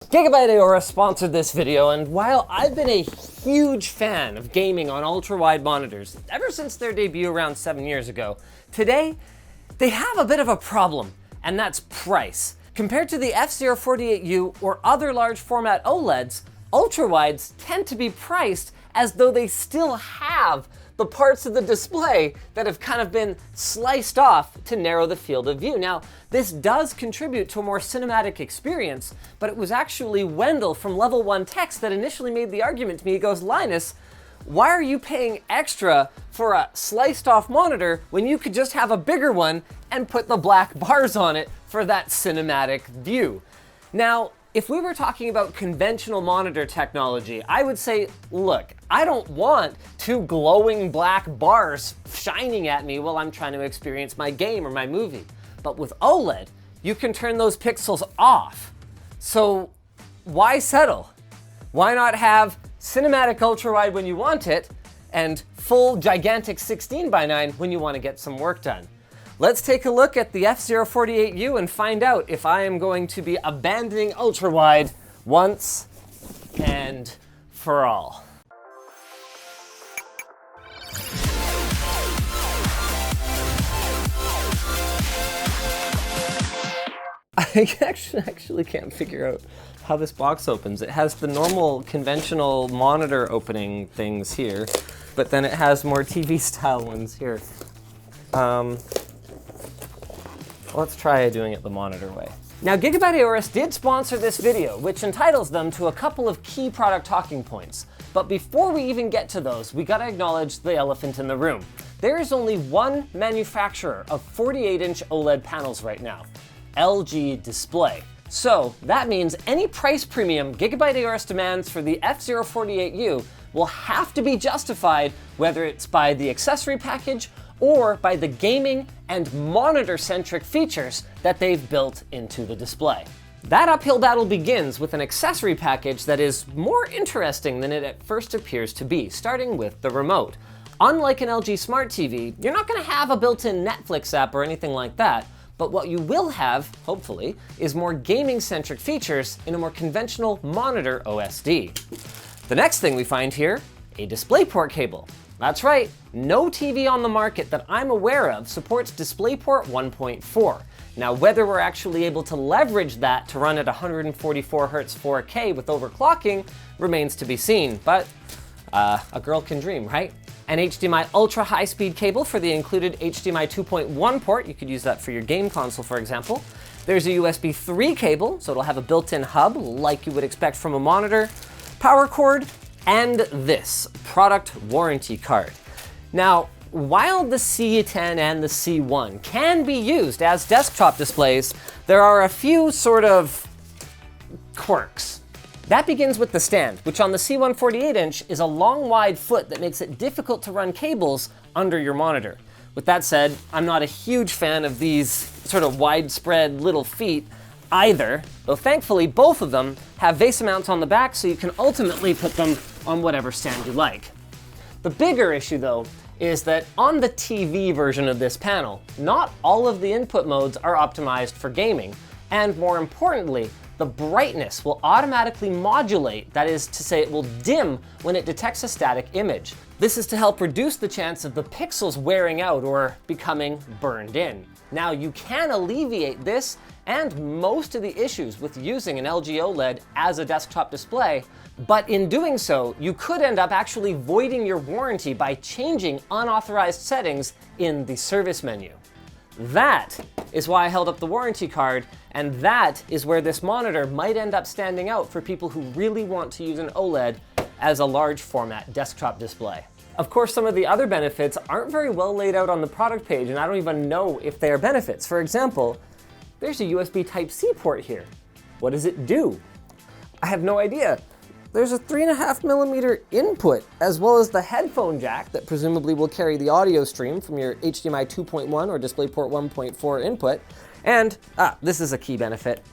Gigabyte AORUS sponsored this video, and while I've been a huge fan of gaming on ultra-wide monitors ever since their debut around 7 years ago, today they have a bit of a problem, and that's price. Compared to the F048U or other large format OLEDs, ultrawides tend to be priced as though they still have the parts of the display that have kind of been sliced off to narrow the field of view. Now, this does contribute to a more cinematic experience, but it was actually Wendell from Level 1 Text that initially made the argument to me. He goes, "Linus, why are you paying extra for a sliced off monitor when you could just have a bigger one and put the black bars on it for that cinematic view?" Now, if we were talking about conventional monitor technology, I would say, look, I don't want two glowing black bars shining at me while I'm trying to experience my game or my movie. But with OLED, you can turn those pixels off. So why settle? Why not have cinematic ultra-wide when you want it and full gigantic 16:9 when you want to get some work done? Let's take a look at the F048U and find out if I am going to be abandoning ultra-wide once and for all. I actually can't figure out how this box opens. It has the normal conventional monitor opening things here, but then it has more TV style ones here. Let's try doing it the monitor way. Now, Gigabyte AORUS did sponsor this video, which entitles them to a couple of key product talking points. But before we even get to those, we gotta acknowledge the elephant in the room. There is only one manufacturer of 48-inch OLED panels right now, LG Display. So that means any price premium Gigabyte AORUS demands for the F048U will have to be justified, whether it's by the accessory package or by the gaming and monitor-centric features that they've built into the display. That uphill battle begins with an accessory package that is more interesting than it at first appears to be, starting with the remote. Unlike an LG Smart TV, you're not gonna have a built-in Netflix app or anything like that, but what you will have, hopefully, is more gaming-centric features in a more conventional monitor OSD. The next thing we find here, a DisplayPort cable. That's right, no TV on the market that I'm aware of supports DisplayPort 1.4. Now, whether we're actually able to leverage that to run at 144 Hz 4K with overclocking remains to be seen, but a girl can dream, right? An HDMI ultra high-speed cable for the included HDMI 2.1 port. You could use that for your game console, for example. There's a USB 3 cable, so it'll have a built-in hub like you would expect from a monitor, power cord, and this product warranty card. Now, while the C10 and the C1 can be used as desktop displays, there are a few sort of quirks. That begins with the stand, which on the C1 48-inch is a long, wide foot that makes it difficult to run cables under your monitor. With that said, I'm not a huge fan of these sort of widespread little feet either, though thankfully both of them have VESA mounts on the back, so you can ultimately put them on whatever stand you like. The bigger issue, though, is that on the TV version of this panel, not all of the input modes are optimized for gaming, and more importantly, the brightness will automatically modulate, that is to say it will dim when it detects a static image. This is to help reduce the chance of the pixels wearing out or becoming burned in. Now, you can alleviate this and most of the issues with using an LG OLED as a desktop display, but in doing so, you could end up actually voiding your warranty by changing unauthorized settings in the service menu. That is why I held up the warranty card, and that is where this monitor might end up standing out for people who really want to use an OLED as a large format desktop display. Of course, some of the other benefits aren't very well laid out on the product page, and I don't even know if they are benefits. For example, there's a USB Type-C port here. What does it do? I have no idea. There's a 3.5mm input, as well as the headphone jack that presumably will carry the audio stream from your HDMI 2.1 or DisplayPort 1.4 input. And, this is a key benefit.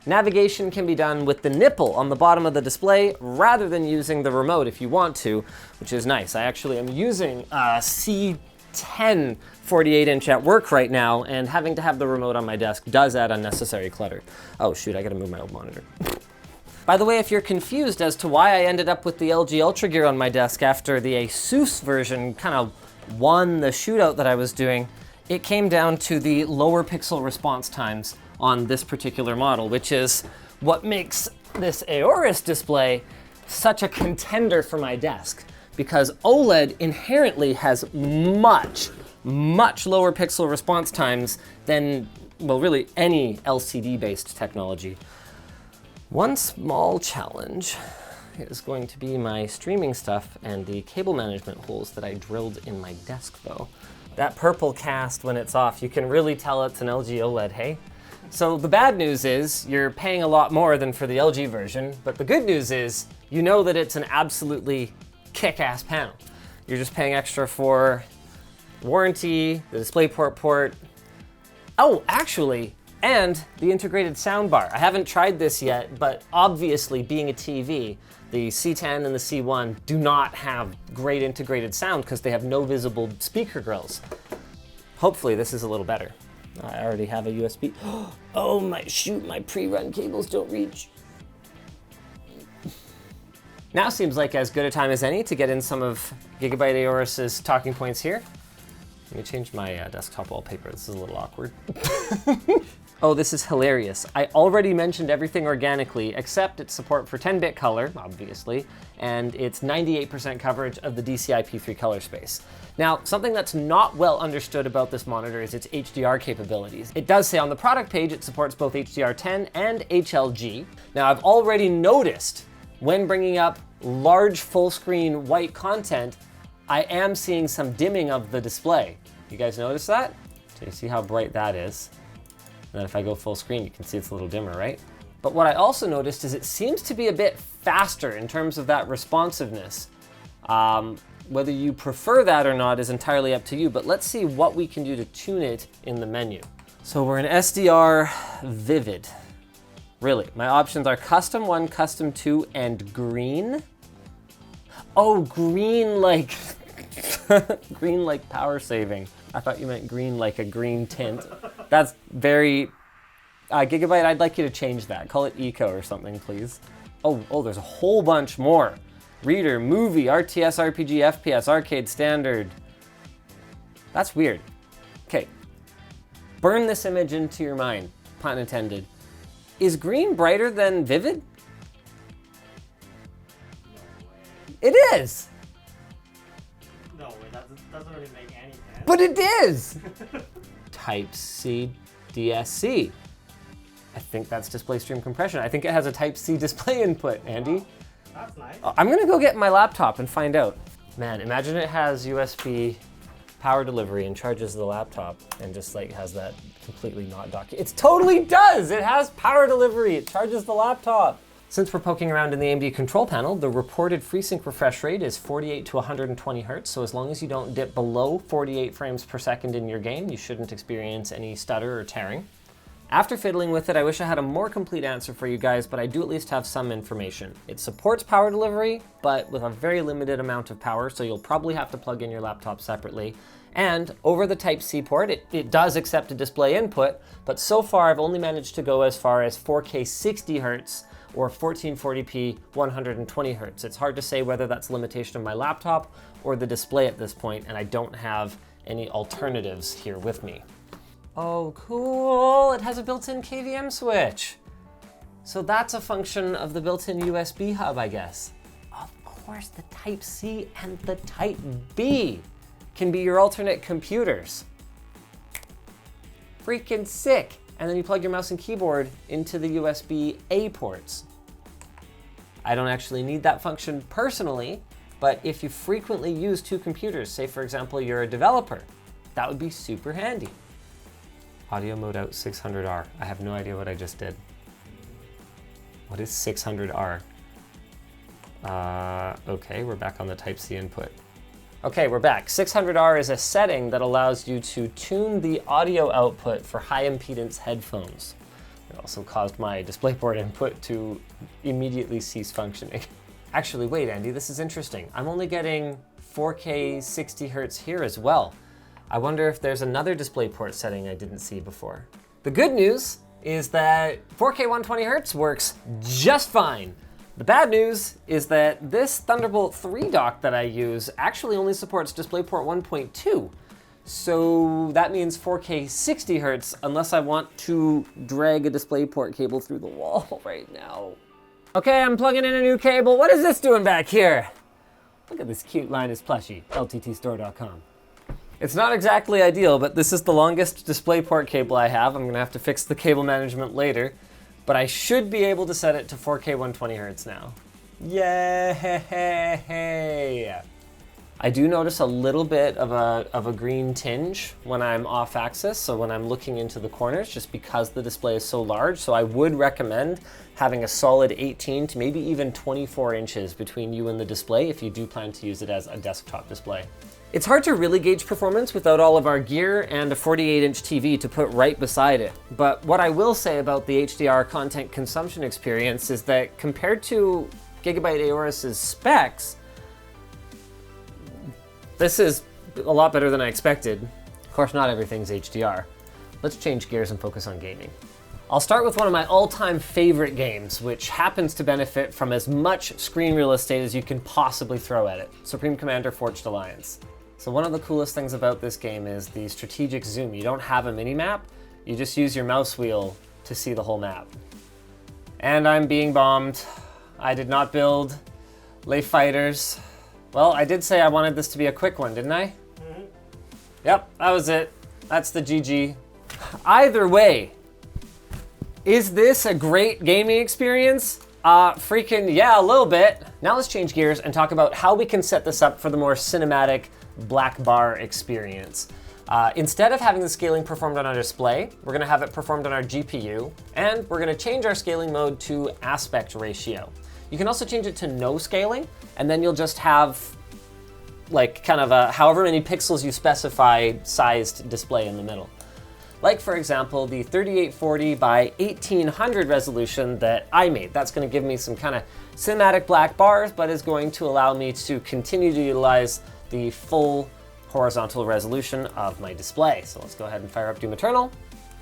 Navigation can be done with the nipple on the bottom of the display rather than using the remote if you want to, which is nice. I actually am using a C10 48-inch at work right now, and having to have the remote on my desk does add unnecessary clutter. Oh shoot, I gotta move my old monitor. By the way, if you're confused as to why I ended up with the LG Ultra gear on my desk after the ASUS version kind of won the shootout that I was doing, it came down to the lower pixel response times on this particular model, which is what makes this AORUS display such a contender for my desk, because OLED inherently has much lower pixel response times than, well, really any LCD-based technology. One small challenge is going to be my streaming stuff and the cable management holes that I drilled in my desk, though. That purple cast when it's off, you can really tell it's an LG OLED, hey? So the bad news is you're paying a lot more than for the LG version, but the good news is you know that it's an absolutely kick-ass panel. You're just paying extra for warranty, the DisplayPort port. Oh, actually, and the integrated soundbar. I haven't tried this yet, but obviously being a TV, the C10 and the C1 do not have great integrated sound because they have no visible speaker grills. Hopefully this is a little better. I already have a USB. Oh my, shoot, my pre-run cables don't reach. Now seems like as good a time as any to get in some of Gigabyte AORUS's talking points here. Let me change my desktop wallpaper. This is a little awkward. Oh, this is hilarious. I already mentioned everything organically, except its support for 10-bit color, obviously, and its 98% coverage of the DCI-P3 color space. Now, something that's not well understood about this monitor is its HDR capabilities. It does say on the product page it supports both HDR10 and HLG. Now, I've already noticed when bringing up large full-screen white content, I am seeing some dimming of the display. You guys notice that? So you see how bright that is? And then if I go full screen, you can see it's a little dimmer, right? But what I also noticed is it seems to be a bit faster in terms of that responsiveness. Whether you prefer that or not is entirely up to you, but let's see what we can do to tune it in the menu. So we're in SDR Vivid. Really, my options are Custom 1, Custom 2, and Green. Oh, green like, green like power saving. I thought you meant green like a green tint. That's very, Gigabyte, I'd like you to change that. Call it Eco or something, please. Oh, there's a whole bunch more. Reader, movie, RTS, RPG, FPS, arcade, standard. That's weird. Okay, burn this image into your mind, pun intended. Is green brighter than Vivid? It is. No way, that doesn't really make any sense. But it is. Type-C DSC. I think that's display stream compression. I think it has a Type-C display input, Andy. Wow. That's nice. I'm gonna go get my laptop and find out. Man, imagine it has USB power delivery and charges the laptop and just like has that completely not documented. It totally does! It has power delivery, it charges the laptop. Since we're poking around in the AMD control panel, the reported FreeSync refresh rate is 48 to 120 Hertz, so as long as you don't dip below 48 frames per second in your game, you shouldn't experience any stutter or tearing. After fiddling with it, I wish I had a more complete answer for you guys, but I do at least have some information. It supports power delivery, but with a very limited amount of power, so you'll probably have to plug in your laptop separately. And over the Type-C port, it does accept a display input, but so far I've only managed to go as far as 4K 60 Hertz, or 1440p 120 Hertz. It's hard to say whether that's a limitation of my laptop or the display at this point, and I don't have any alternatives here with me. Oh, cool, it has a built-in KVM switch. So that's a function of the built-in USB hub, I guess. Of course, the Type-C and the Type-B can be your alternate computers. Freaking sick. And then you plug your mouse and keyboard into the USB-A ports. I don't actually need that function personally, but if you frequently use two computers, say for example you're a developer, that would be super handy. Audio mode out 600R. I have no idea what I just did. What is 600R? Okay, we're back on the Type-C input. Okay, we're back. 600R is a setting that allows you to tune the audio output for high impedance headphones. It also caused my DisplayPort input to immediately cease functioning. Actually, wait, Andy, this is interesting. I'm only getting 4K 60 Hertz here as well. I wonder if there's another DisplayPort setting I didn't see before. The good news is that 4K 120Hz works just fine. The bad news is that this Thunderbolt 3 dock that I use actually only supports DisplayPort 1.2. So that means 4K 60Hz unless I want to drag a DisplayPort cable through the wall right now. Okay, I'm plugging in a new cable. What is this doing back here? Look at this cute Linus plushie, lttstore.com. It's not exactly ideal, but this is the longest DisplayPort cable I have. I'm gonna have to fix the cable management later, but I should be able to set it to 4K 120Hz now. Yay! I do notice a little bit of a green tinge when I'm off axis, so when I'm looking into the corners, just because the display is so large. So I would recommend having a solid 18 to maybe even 24 inches between you and the display if you do plan to use it as a desktop display. It's hard to really gauge performance without all of our gear and a 48-inch TV to put right beside it. But what I will say about the HDR content consumption experience is that compared to Gigabyte AORUS's specs, this is a lot better than I expected. Of course, not everything's HDR. Let's change gears and focus on gaming. I'll start with one of my all-time favorite games, which happens to benefit from as much screen real estate as you can possibly throw at it, Supreme Commander Forged Alliance. So one of the coolest things about this game is the strategic zoom. You don't have a mini-map, you just use your mouse wheel to see the whole map. And I'm being bombed. I did not build Lay Fighters. Well, I did say I wanted this to be a quick one, didn't I? Mm-hmm. Yep, that was it. That's the GG. Either way, is this a great gaming experience? Freaking yeah, a little bit. Now let's change gears and talk about how we can set this up for the more cinematic black bar experience. Instead of having the scaling performed on our display, we're gonna have it performed on our GPU, and we're gonna change our scaling mode to aspect ratio. You can also change it to no scaling, and then you'll just have like kind of a however many pixels you specify sized display in the middle. Like for example, the 3840 by 1800 resolution that I made. That's gonna give me some kind of cinematic black bars, but is going to allow me to continue to utilize the full horizontal resolution of my display. So let's go ahead and fire up Doom Eternal.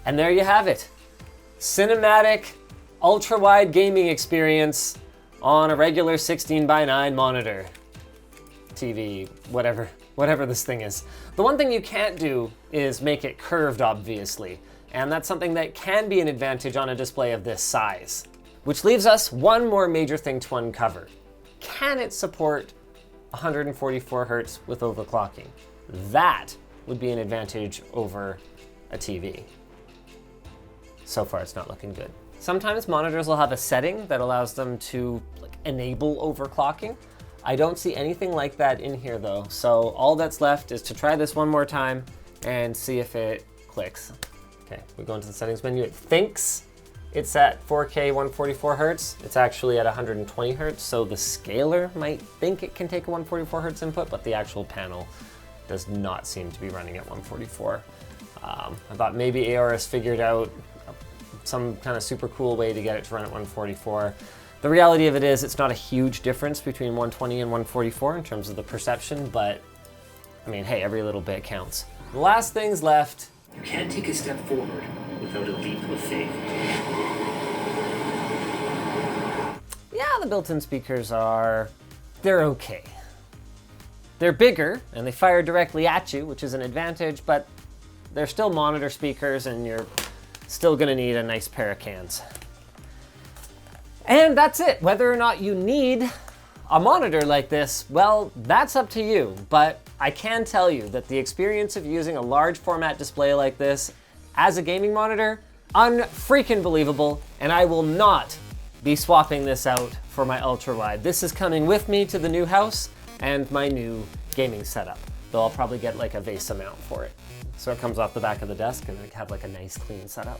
And there you have it. Cinematic, ultra-wide gaming experience on a regular 16:9 monitor. TV, whatever this thing is. The one thing you can't do is make it curved, obviously, and that's something that can be an advantage on a display of this size. Which leaves us one more major thing to uncover. Can it support 144 Hz with overclocking? That would be an advantage over a TV. So far, it's not looking good. Sometimes monitors will have a setting that allows them to enable overclocking. I don't see anything like that in here though, so all that's left is to try this one more time and see if it clicks. Okay, we go into the settings menu. It thinks it's at 4K 144 Hz. It's actually at 120 Hz, so the scaler might think it can take a 144 Hz input, but the actual panel does not seem to be running at 144. I thought maybe AORUS figured out some kind of super cool way to get it to run at 144. The reality of it is it's not a huge difference between 120 and 144 in terms of the perception, but I mean, hey, every little bit counts. The last things left. You can't take a step forward without a leap of faith. Yeah, the built-in speakers they're okay. They're bigger and they fire directly at you, which is an advantage, but they're still monitor speakers and you're still gonna need a nice pair of cans. And that's it. Whether or not you need a monitor like this, well, that's up to you. But I can tell you that the experience of using a large format display like this as a gaming monitor, unfreaking believable, and I will not be swapping this out for my ultra-wide. This is coming with me to the new house and my new gaming setup. Though I'll probably get like a VESA mount for it. So it comes off the back of the desk and I have like a nice clean setup.